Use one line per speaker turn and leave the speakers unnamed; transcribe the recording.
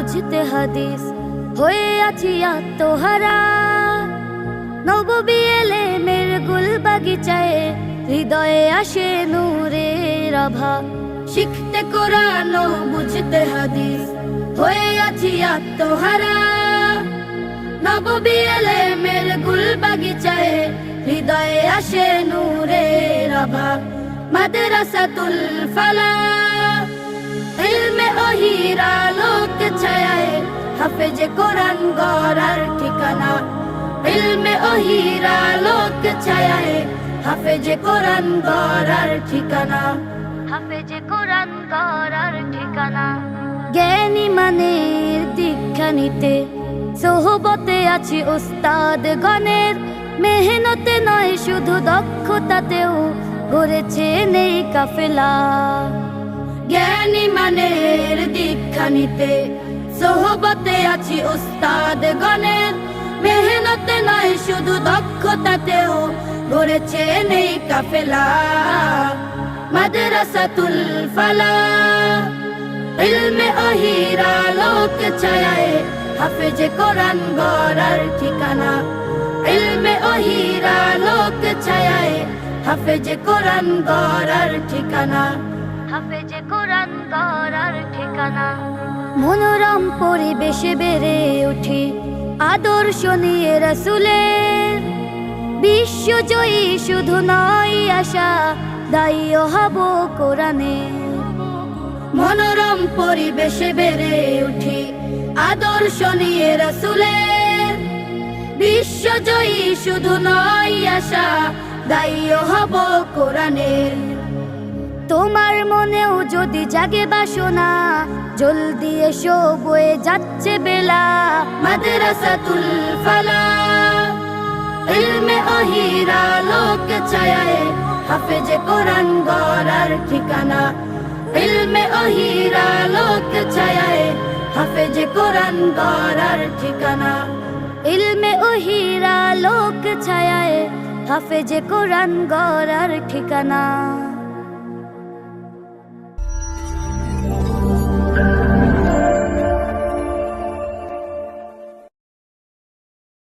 বুঝতে হাদিস হয়ে আছি আত্মহারা। নববী এলেমের গুল বাগিচায় হৃদয়ে আসে নূরের আভা। শিখতে কোরআন ও বুঝতে হাদিস হয়ে আছি আত্মহারা। নববী এলেমের গুল বাগিচায় হৃদয়ে আসে নূরের আভা। মাদ্রাসাতুল ফালাহ ইলমে ওহির আলোক ছায়ায় হাফেজে কোরআন গড়ার ঠিকানা। ইলমে ওহির আলোক ছায়ায় হাফেজে কোরআন গড়ার ঠিকানা। হাফেজে কোরআন গড়ার ঠিকানা। জ্ঞানী মানের দীক্ষা নিতে সোহবতে আছি উস্তাদ গণের। মেহনতে নয় শুধু দক্ষতাতেও গড়েছে নেই কাফেলা। জ্ঞানী মানের দীক্ষা নিতে সোহবতে আছি উস্তাদ গণের। মেহনতে নয় শুধু দক্ষতাতেও গড়েছে নেই কাফেলা। মাদ্রাসাতুল ফালাহ ইলমে ওহির আলোক ছায়ায় হাফেজে কোরআন গড়ার ঠিকানা। ইলমে ওহির আলোক ছায়ায় হাফেজে কোরআন গড়ার ঠিকানা। হাফেজে কোরআন গড়ার ঠিকানা। মনোরম পরিবেশে বেড়ে উঠি আদর্শ নিয়ে রাসূলের। বিশ্বজয়ী শুধু নয় আশা দায়ীও হব কোরআনে। মনোরম পরিবেশে বেড়ে উঠি আদর্শ নিয়ে রাসূলের। বিশ্বজয়ী শুধু নয় আশা দায়ীও হব কোরআনের। তোমার মনেও যদি জাগে বাসনা জলদি এসো বয়ে যাচ্ছে বেলা। মাদ্রাসাতুল ফালাহ ইলমে ওহির আলোক ছায়ায় হাফেজে কোরআন গড়ার ঠিকানা। ইলমে ওহির আলোক ছায়ায় হাফেজে কোরআন গড়ার ঠিকানা। ইলমে ওহির আলোক ছায়ায় হাফেজে কোরআন গড়ার ঠিকানা।